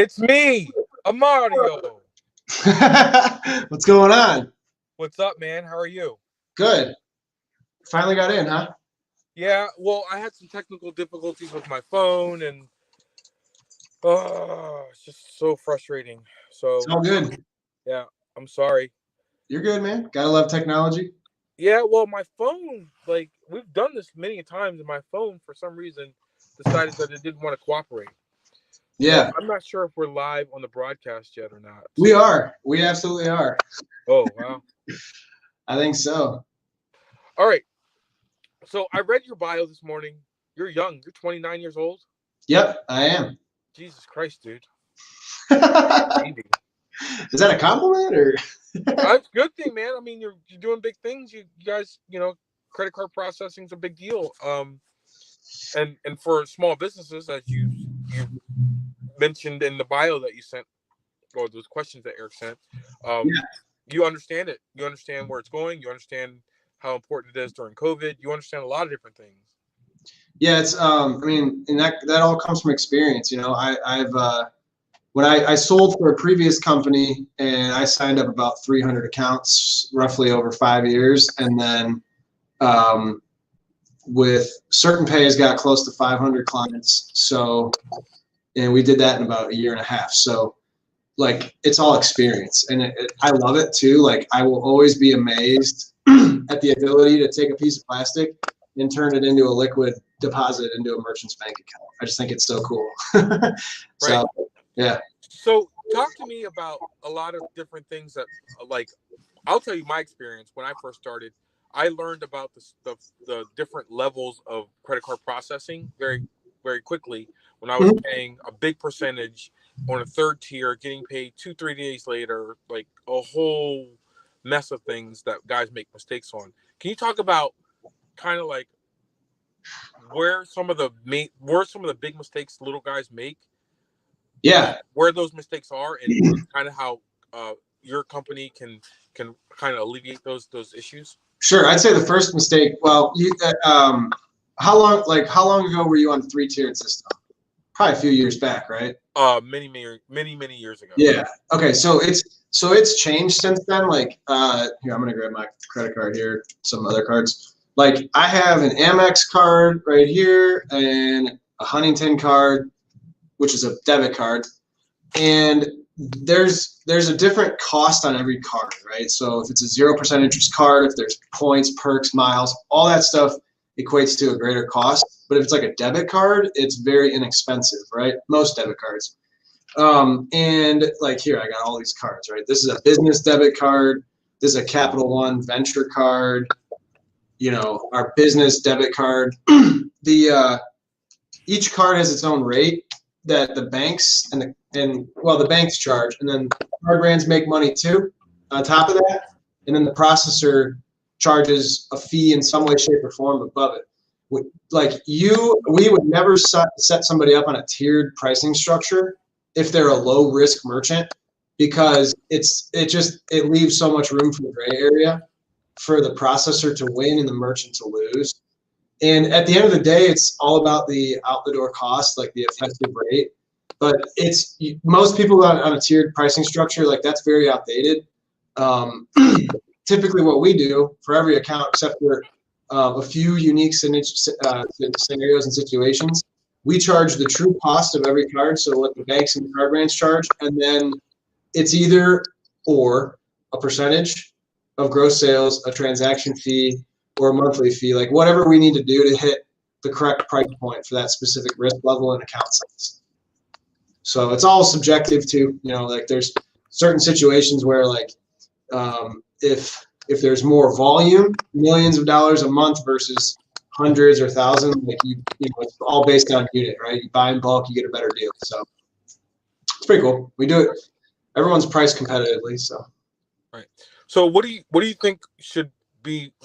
It's me, Amario. What's going on? What's up, man? How are you? Good. Finally got in, huh? Yeah, well, I had some technical difficulties with my phone, and it's just so frustrating. It's So, all good. yeah, I'm sorry. You're good, man. Gotta love technology. Yeah, well, my phone, like, we've done this many times, and my phone, for some reason, decided that it didn't want to cooperate. So, Yeah, I'm not sure if we're live on the broadcast yet or not. we are. We absolutely are. Oh, wow. I think so. All right. So, I read your bio this morning. You're young. You're 29 years old. Yep, I am. Jesus Christ, dude. Is Baby. that a compliment or? That's a good thing, man. I mean, you're doing big things. You guys, credit card processing is a big deal. And for small businesses, as you mentioned in the bio that you sent, or those questions that Eric sent, Yeah, you understand it. You understand where it's going. You understand how important it is during COVID. You understand a lot of different things. yeah. It's I mean, and that all comes from experience. I've when I sold for a previous company and I signed up about 300 accounts roughly over 5 years, and then with certain pays got close to 500 clients. So, and we did that in about a year and a half. So, like, it's all experience, and I love it too. Like, I will always be amazed at the ability to take a piece of plastic and turn it into a liquid deposit into a merchant's bank account. I just think it's so cool. So, Right. yeah. So talk to me about a lot of different things that, like, I'll tell you my experience when I first started. I learned about the different levels of credit card processing very, very quickly when I was Mhm. paying a big percentage on a third tier, getting paid 2, 3 days later, like a whole mess of things that guys make mistakes on. Can you talk about kind of like where some of the big mistakes little guys make, Yeah. where those mistakes are, and kind of how uh, your company can kind of alleviate those issues? Sure. I'd say the first mistake. Well, how long ago were you on the three-tiered system? Probably a few years back, right? Many years ago. Yeah. Okay. So it's changed since then. Like, here, I'm gonna grab my credit card here. Some other cards. Like, I have an Amex card right here and a Huntington card, which is a debit card, and there's a different cost on every card, right? So if it's a 0% interest card, if there's points, perks, miles, all that stuff equates to a greater cost. But if it's like a debit card, it's very inexpensive, right? Most debit cards. And like here, I got all these cards, right? This is a business debit card. This is a Capital One venture card. Our business debit card. The each card has its own rate that the banks the banks charge, and then card brands make money too on top of that, and then the processor charges a fee in some way, shape, or form above it. We would never set somebody up on a tiered pricing structure if they're a low risk merchant, because it leaves so much room for the gray area for the processor to win and the merchant to lose. And at the end of the day, it's all about the out the door cost, like the effective rate. But most people on a tiered pricing structure, like, that's very outdated. Um, Typically, what we do for every account, except for a few unique scenarios and situations, we charge the true cost of every card. So what the banks and the card brands charge, and then it's either or a percentage of gross sales, a transaction fee, or a monthly fee, like whatever we need to do to hit the correct price point for that specific risk level and account size. So it's all subjective too. Like, there's certain situations where, like, if there's more volume, millions of dollars a month versus hundreds or thousands, like, it's all based on unit, right? You buy in bulk, you get a better deal. So it's pretty cool. We do it. Everyone's priced competitively. So. Right. So what do you think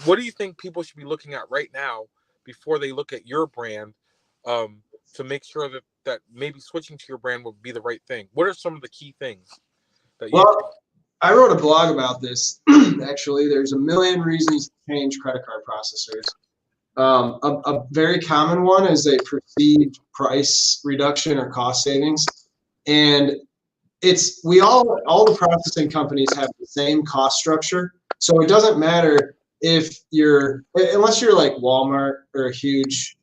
what do you think people should be looking at right now before they look at your brand, to make sure that maybe switching to your brand would be the right thing? What are some of the key things that you think? Well, I wrote a blog about this. Actually, there's a million reasons to change credit card processors. A very common one is a perceived price reduction or cost savings. And all the processing companies have the same cost structure. So it doesn't matter if unless you're like Walmart or a huge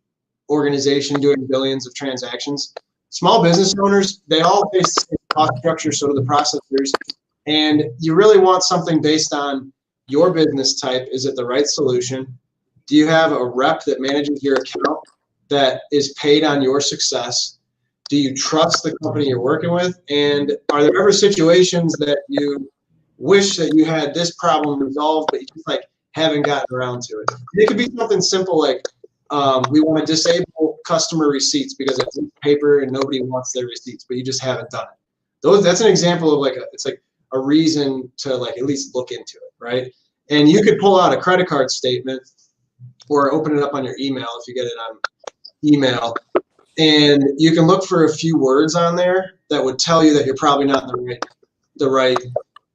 organization doing billions of transactions. Small business owners, they all face the same cost structure, so do the processors. And you really want something based on your business type. Is it the right solution? Do you have a rep that manages your account that is paid on your success? Do you trust the company you're working with? And are there ever situations that you wish that you had this problem resolved, but you just like haven't gotten around to it? It could be something simple like we want to disable customer receipts because it's paper and nobody wants their receipts, but you just haven't done it. That's an example of it's like a reason to like at least look into it, right? And you could pull out a credit card statement or open it up on your email if you get it on email. And you can look for a few words on there that would tell you that you're probably not in the right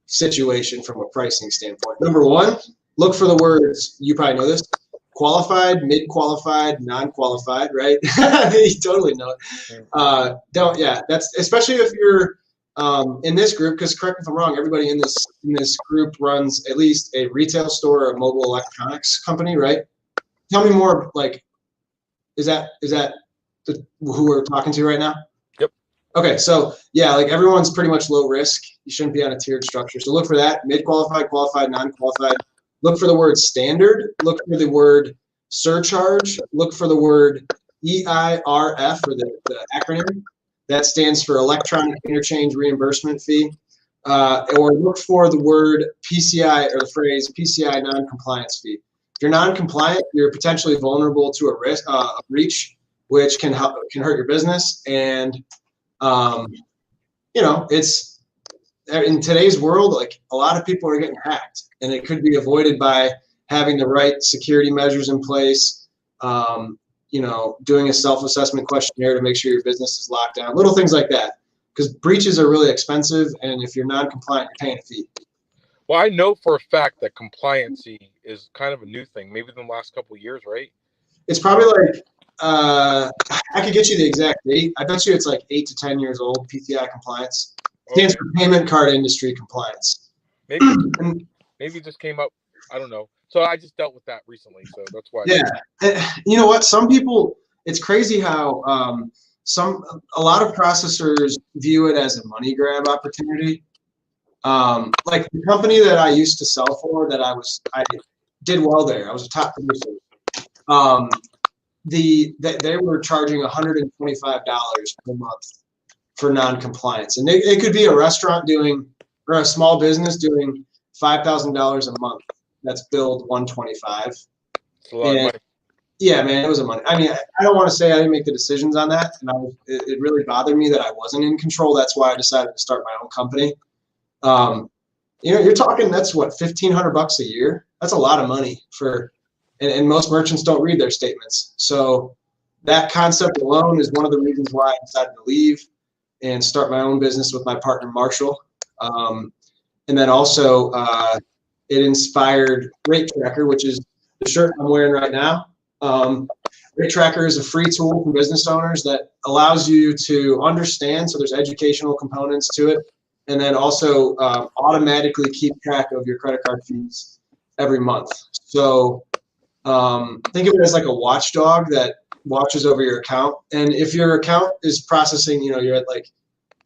situation from a pricing standpoint. Number one, look for the words, you probably know this, qualified, mid-qualified, non-qualified, right? You totally know it. That's especially if you're in this group, because correct me if I'm wrong, everybody in this group runs at least a retail store or a mobile electronics company, right? Tell me more, like, is that who we're talking to right now? Yep. Okay, so yeah, like everyone's pretty much low risk. You shouldn't be on a tiered structure. So look for that, mid-qualified, qualified, non-qualified. Look for the word standard. Look for the word surcharge. Look for the word EIRF, or the acronym. That stands for Electronic Interchange Reimbursement Fee. Or look for the word PCI, or the phrase PCI non-compliance fee. If you're non-compliant, you're potentially vulnerable to a risk, a breach, which can hurt your business. And it's in today's world, like a lot of people are getting hacked, and it could be avoided by having the right security measures in place. Doing a self-assessment questionnaire to make sure your business is locked down, little things like that. Because breaches are really expensive, and if you're non-compliant, you're paying a fee. Well, I know for a fact that compliancy is kind of a new thing, maybe in the last couple of years, right? It's probably like, I could get you the exact date. I bet you it's like 8 to 10 years old, PCI compliance. Stands for Payment Card Industry Compliance. Maybe it just came up. I don't know. So I just dealt with that recently, so that's why. Yeah. You know what? Some people, it's crazy how a lot of processors view it as a money grab opportunity. Like the company that I used to sell for, I did well there. I was a top producer. They were charging $125 per month for non-compliance, and it could be a restaurant or a small business doing $5,000 a month. That's billed $125. It's a lot of money. Yeah, man, it was a money. I mean, I don't want to say I didn't make the decisions on that, and it really bothered me that I wasn't in control. That's why I decided to start my own company. You're talking, that's what, $1,500 a year. That's a lot of money and most merchants don't read their statements. So that concept alone is one of the reasons why I decided to leave and start my own business with my partner Marshall. And then also it inspired Rate Tracker, which is the shirt I'm wearing right now. Rate Tracker is a free tool for business owners that allows you to understand, so there's educational components to it, and then also automatically keep track of your credit card fees every month. So think of it as like a watchdog that watches over your account. And if your account is processing, you're at like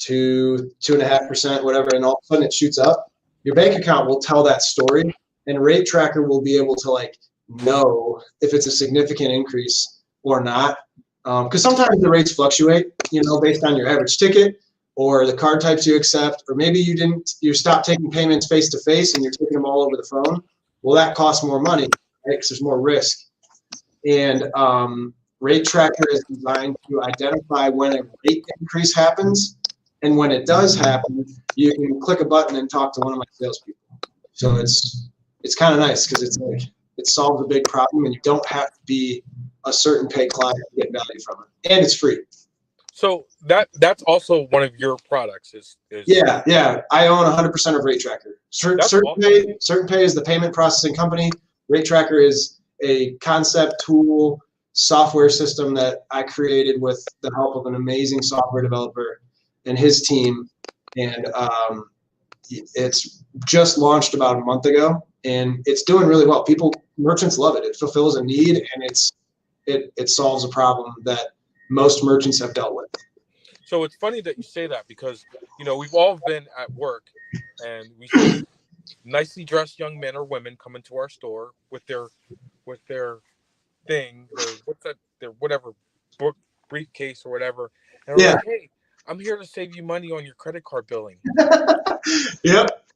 2.5%, whatever, and all of a sudden it shoots up, your bank account will tell that story, and Rate Tracker will be able to like know if it's a significant increase or not. Because sometimes the rates fluctuate, based on your average ticket or the card types you accept, or maybe you stopped taking payments face to face and you're taking them all over the phone. Well, that costs more money, right? Because there's more risk. And Rate Tracker is designed to identify when a rate increase happens, and when it does happen, you can click a button and talk to one of my salespeople. So it's kind of nice because it's like it solves a big problem, and you don't have to be a certain paid client to get value from it, and it's free. So that's also one of your products. Is Yeah. I own 100% of Rate Tracker. Certain Pay is the payment processing company. Rate Tracker is a concept tool software system that I created with the help of an amazing software developer. and his team, and it's just launched about a month ago, and it's doing really well. Merchants love it. It fulfills a need, and it solves a problem that most merchants have dealt with. So it's funny that you say that, because we've all been at work and we see nicely dressed young men or women come into our store with their thing, their whatever briefcase or whatever, and we're like, hey, I'm here to save you money on your credit card billing. Yep.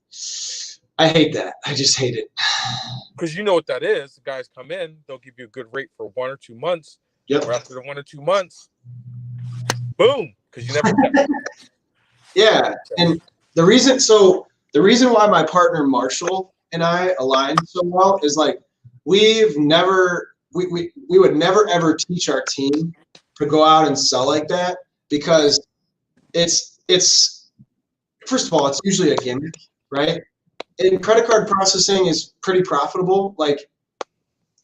I hate that. I just hate it. Because you know what that is. The guys come in, they'll give you a good rate for 1 or 2 months. Yep. Or after the 1 or 2 months, boom, because you never get. Yeah. And the reason why my partner Marshall and I aligned so well is like we would never ever teach our team to go out and sell like that, because it's first of all, it's usually a gimmick, right? And credit card processing is pretty profitable. Like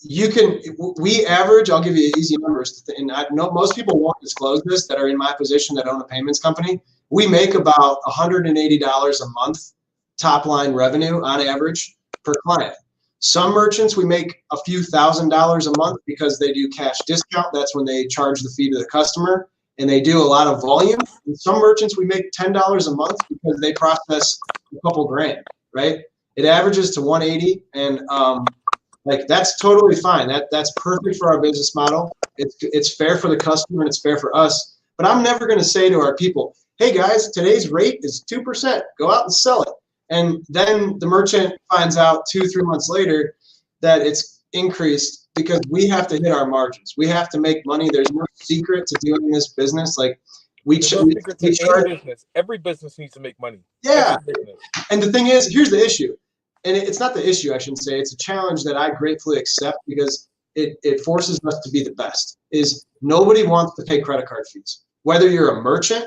we average, I'll give you easy numbers, and I know most people won't disclose this that are in my position that own a payments company. We make about $180 a month top line revenue on average per client. Some merchants, we make a few $1,000s a month because they do cash discount. That's when they charge the fee to the customer, and they do a lot of volume. And some merchants, we make $10 a month because they process a couple grand, right? It averages to 180, and like that's totally fine. That's perfect for our business model. It's fair for the customer and it's fair for us. But I'm never going to say to our people, hey guys, today's rate is 2%. Go out and sell it. And then the merchant finds out 2-3 months later that it's increased, because we have to hit our margins. We have to make money. There's no secret to doing this business. Like every business needs to make money. Yeah. And the thing is, here's the issue. And it's not the issue, I shouldn't say. It's a challenge that I gratefully accept, because it forces us to be the best. Is nobody wants to pay credit card fees, whether you're a merchant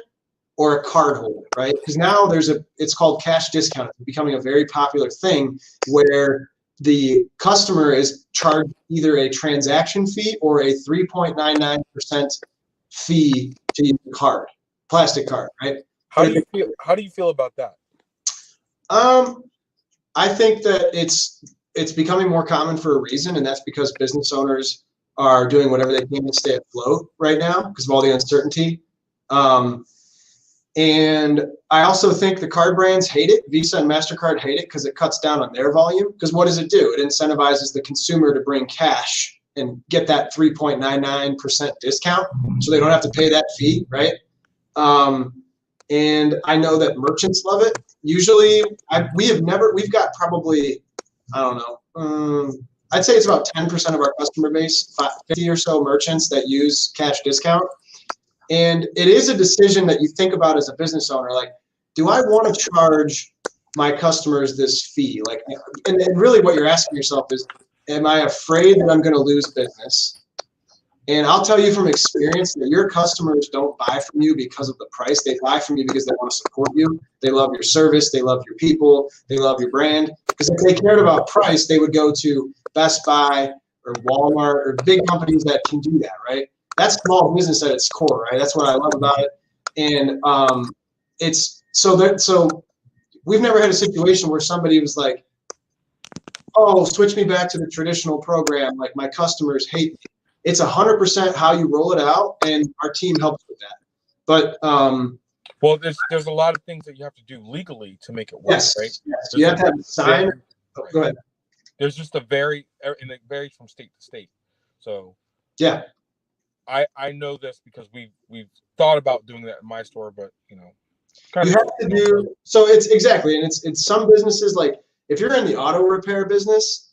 or a card holder, right? Because now it's called cash discount. It's becoming a very popular thing where the customer is charged either a transaction fee or a 3.99% fee to use the card, plastic card, right? How do you feel about that? I think that it's becoming more common for a reason, and that's because business owners are doing whatever they can to stay afloat right now because of all the uncertainty. And I also think the card brands hate it. Visa and MasterCard hate it because it cuts down on their volume. Because what does it do? It incentivizes the consumer to bring cash and get that 3.99% discount, so they don't have to pay that fee, right? And I know that merchants love it. Usually, we've got probably, I don't know, I'd say it's about 10% of our customer base, 50 or so merchants that use cash discount. And it is a decision that you think about as a business owner, like, do I want to charge my customers this fee? Like, and really what you're asking yourself is, am I afraid that I'm going to lose business? And I'll tell you from experience that your customers don't buy from you because of the price. They buy from you because they want to support you. They love your service. They love your people. They love your brand. Because if they cared about price, they would go to Best Buy or Walmart or big companies that can do that, right? That's small business at its core, right? That's what I love about it. And so we've never had a situation where somebody was like, oh, switch me back to the traditional program. Like, my customers hate me. It's 100% how you roll it out, and our team helps with that. But well, there's a lot of things that you have to do legally to make it work, yes, right? Yes. You have to have a sign. Oh, go ahead. There's just and it varies from state to state. So yeah, I know this because we've thought about doing that in my store, but you have to do so. It's exactly, and it's some businesses, like if you're in the auto repair business.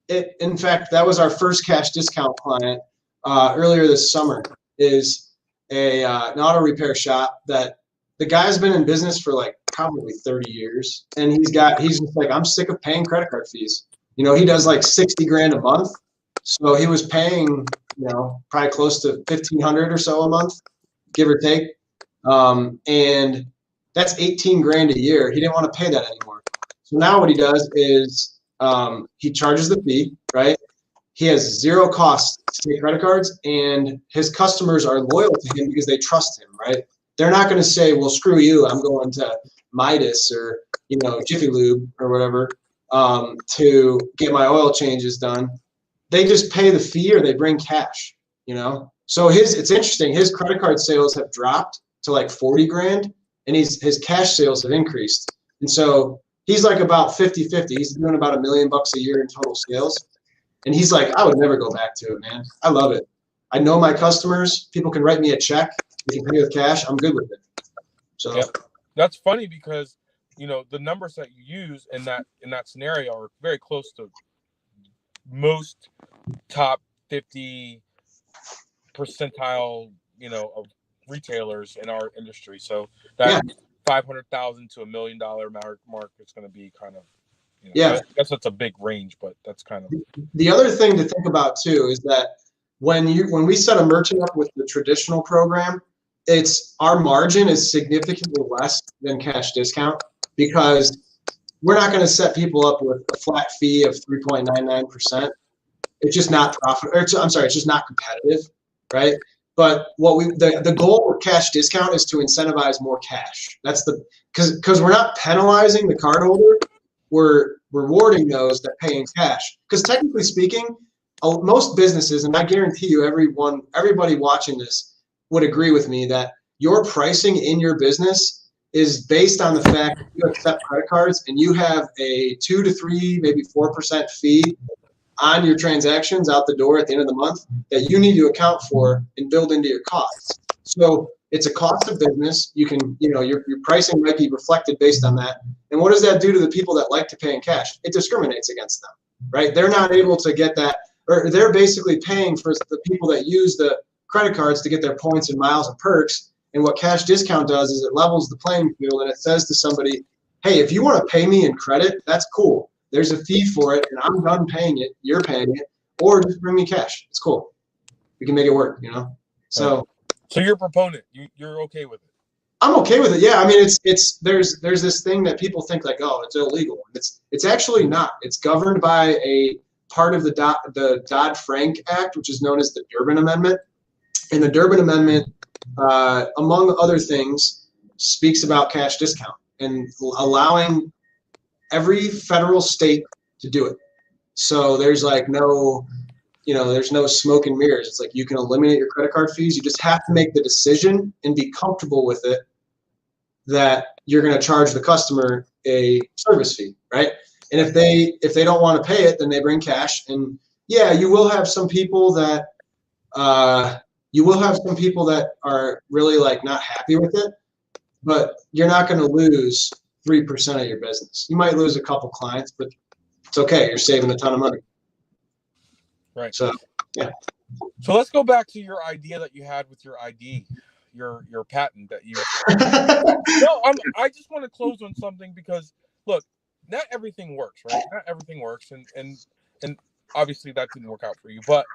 In fact, that was our first cash discount client earlier this summer. Is an auto repair shop that the guy's been in business for like probably 30 years, and he's just like, I'm sick of paying credit card fees. He does like 60 grand a month, so he was paying probably close to 1,500 or so a month, give or take, and that's 18 grand a year. He didn't want to pay that anymore. So now what he does is he charges the fee, right? He has zero cost to take credit cards, and his customers are loyal to him because they trust him, right? they're not going to say, well, screw you, I'm going to Midas or, Jiffy Lube or whatever to get my oil changes done. They just pay the fee or they bring cash, So it's interesting. His credit card sales have dropped to like 40 grand and his cash sales have increased. And so he's like about 50-50. He's doing about $1 million a year in total sales. And he's like, I would never go back to it, man. I love it. I know my customers. People can write me a check. They can pay with cash. I'm good with it. So that's funny because the numbers that you use in that scenario are very close to most top 50 percentile, of retailers in our industry. So that 500,000 to $1 million mark is going to be kind of, I guess that's a big range, but that's kind of. The other thing to think about too is that when we set a merchant up with the traditional program, our margin is significantly less than cash discount because we're not going to set people up with a flat fee of 3.99%. It's just not it's just not competitive, right? But the goal with cash discount is to incentivize more cash. That's because we're not penalizing the cardholder, we're rewarding those that pay in cash. Because technically speaking, most businesses, and I guarantee you everybody watching this would agree with me that your pricing in your business is based on the fact that you accept credit cards and you have a 2 to 3, maybe 4% fee on your transactions out the door at the end of the month that you need to account for and build into your costs. So it's a cost of business. You can, your pricing might be reflected based on that. And what does that do to the people that like to pay in cash? It discriminates against them, right? They're not able to get that, or they're basically paying for the people that use the credit cards to get their points and miles and perks. And what cash discount does is it levels the playing field and it says to somebody, hey, if you want to pay me in credit, that's cool. There's a fee for it, and I'm done paying it. You're paying it, or just bring me cash. It's cool. We can make it work, So you're a proponent. You're okay with it. I'm okay with it. Yeah, I mean, there's this thing that people think like, oh, it's illegal. It's actually not. It's governed by a part of the Dodd-Frank Act, which is known as the Durbin Amendment, and the Durbin Amendment, among other things, speaks about cash discount and allowing every federal state to do it. So there's like there's no smoke and mirrors. It's like you can eliminate your credit card fees. You just have to make the decision and be comfortable with it that you're going to charge the customer a service fee, right? And if they don't want to pay it, then they bring cash. And yeah, you will have some people that are really like not happy with it, but you're not going to lose 3% of your business. You might lose a couple clients, but it's okay. You're saving a ton of money. Right. So, yeah. So let's go back to your idea that you had with your ID, your patent that you. No, I just want to close on something because look, not everything works, right? Not everything works, and obviously that didn't work out for you. But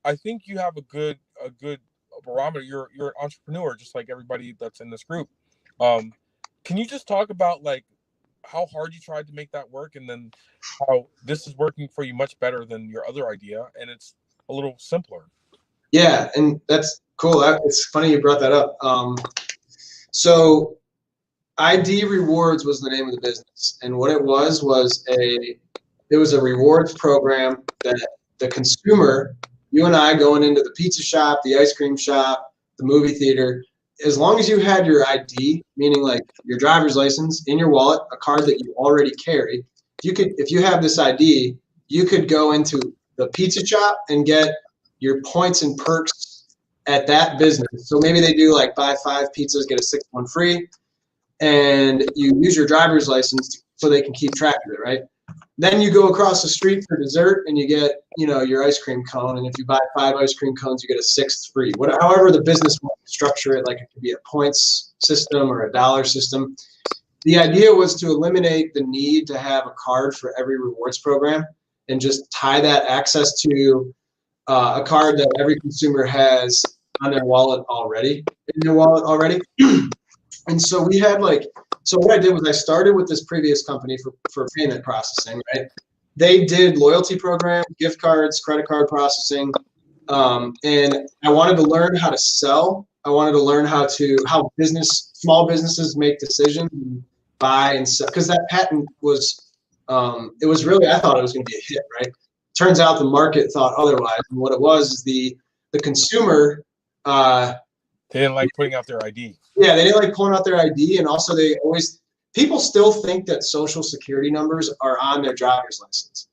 I think you have a good barometer. You're an entrepreneur, just like everybody that's in this group. Can you just talk about like how hard you tried to make that work and then how this is working for you much better than your other idea and it's a little simpler? Yeah, and that's cool. It's funny you brought that up. So ID Rewards was the name of the business, and what it was a rewards program that the consumer, you and I going into the pizza shop, the ice cream shop, the movie theater, as long as you had your ID, meaning like your driver's license in your wallet, a card that you already carry, if you have this ID, you could go into the pizza shop and get your points and perks at that business. So maybe they do like buy 5 pizzas, get a 6th one free, and you use your driver's license so they can keep track of it, right? Then you go across the street for dessert and you get, your ice cream cone. And if you buy 5 ice cream cones, you get a 6th free. However the business wants to structure it, like it could be a points system or a dollar system. The idea was to eliminate the need to have a card for every rewards program and just tie that access to a card that every consumer has on their wallet already, And so we had so what I did was I started with this previous company for payment processing, right? They did loyalty programs, gift cards, credit card processing, And I wanted to learn how to sell. I wanted to learn how small businesses make decisions, and buy and sell. Because that patent was, it was really, I thought it was going to be a hit, right? Turns out the market thought otherwise. And what it was is the consumer. They didn't like putting out their ID. Yeah, they didn't like pulling out their ID, and also people still think that social security numbers are on their driver's license.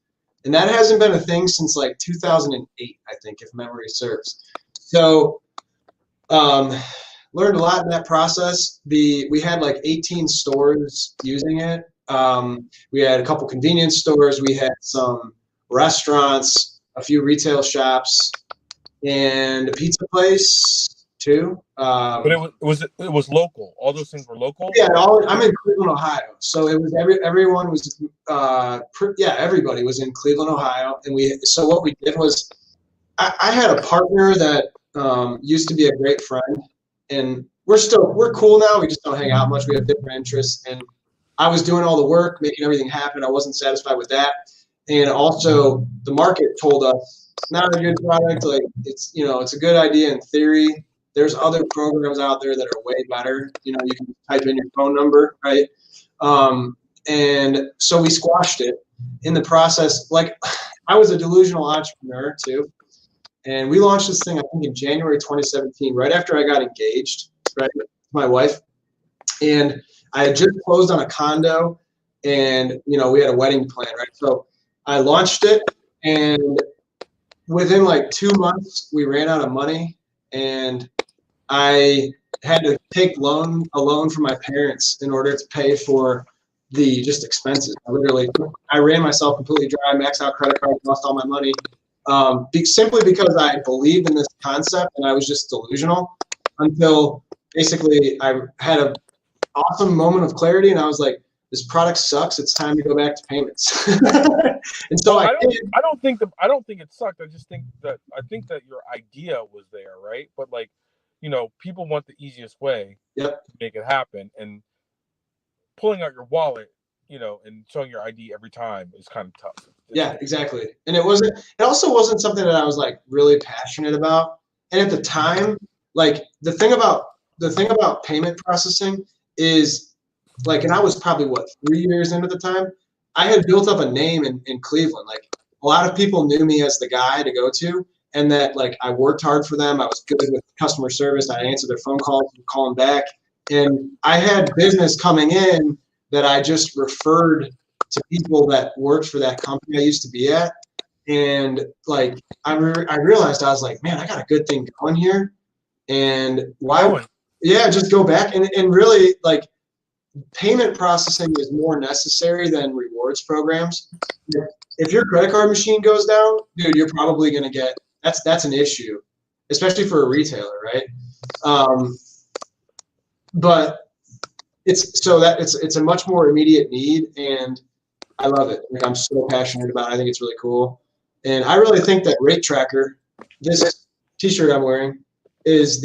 And that hasn't been a thing since like 2008, I think, if memory serves. So learned a lot in that process. We had like 18 stores using it. We had a couple convenience stores. We had some restaurants, a few retail shops, and a pizza place too. But it was local. All those things were local. Yeah, I'm in Cleveland, Ohio, so it was everyone was everybody was in Cleveland, Ohio, and so what we did was I had a partner that used to be a great friend, and we're cool now. We just don't hang out much. We have different interests, and I was doing all the work, making everything happen. I wasn't satisfied with that, and also the market told us it's not a good product. Like it's a good idea in theory. There's other programs out there that are way better. You can type in your phone number, right? And so we squashed it. In the process, like I was a delusional entrepreneur too. And we launched this thing, I think, in January 2017, right after I got engaged, right, with my wife. And I had just closed on a condo, and, we had a wedding plan, right? So I launched it, and within like 2 months, we ran out of money, and I had to take a loan from my parents in order to pay for the just expenses. I ran myself completely dry, maxed out credit cards, lost all my money. Simply because I believed in this concept and I was just delusional until basically I had an awesome moment of clarity and I was like, this product sucks. It's time to go back to payments. And so I don't think it sucked. I think that your idea was there, right? But like, people want the easiest way to make it happen, and pulling out your wallet, and showing your ID every time is kind of tough. Yeah, exactly. And it also wasn't something that I was like really passionate about. And at the time, like the thing about payment processing is like, and I was probably 3 years into the time, I had built up a name in Cleveland. Like a lot of people knew me as the guy to go to, and that like I worked hard for them. I was good with customer service. I answered their phone calls and call them back. And I had business coming in that I just referred to people that worked for that company I used to be at. And like, I realized, I was like, man, I got a good thing going here. And just go back and really like payment processing is more necessary than rewards programs. If your credit card machine goes down, dude, you're probably going to get, that's an issue, especially for a retailer, right? But it's a much more immediate need, and I love it. Like I'm so passionate about it. I think it's really cool. And I really think that Rate Tracker, this t-shirt I'm wearing, is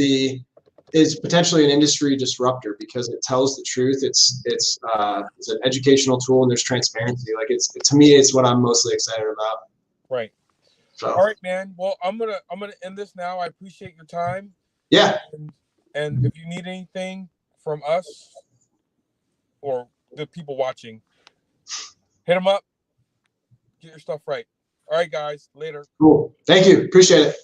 potentially an industry disruptor because it tells the truth. It's an educational tool and there's transparency. Like to me, it's what I'm mostly excited about. Right. So. All right, man. Well, I'm gonna end this now. I appreciate your time. Yeah. And if you need anything from us or the people watching, hit them up. Get your stuff right. All right, guys. Later. Cool. Thank you. Appreciate it.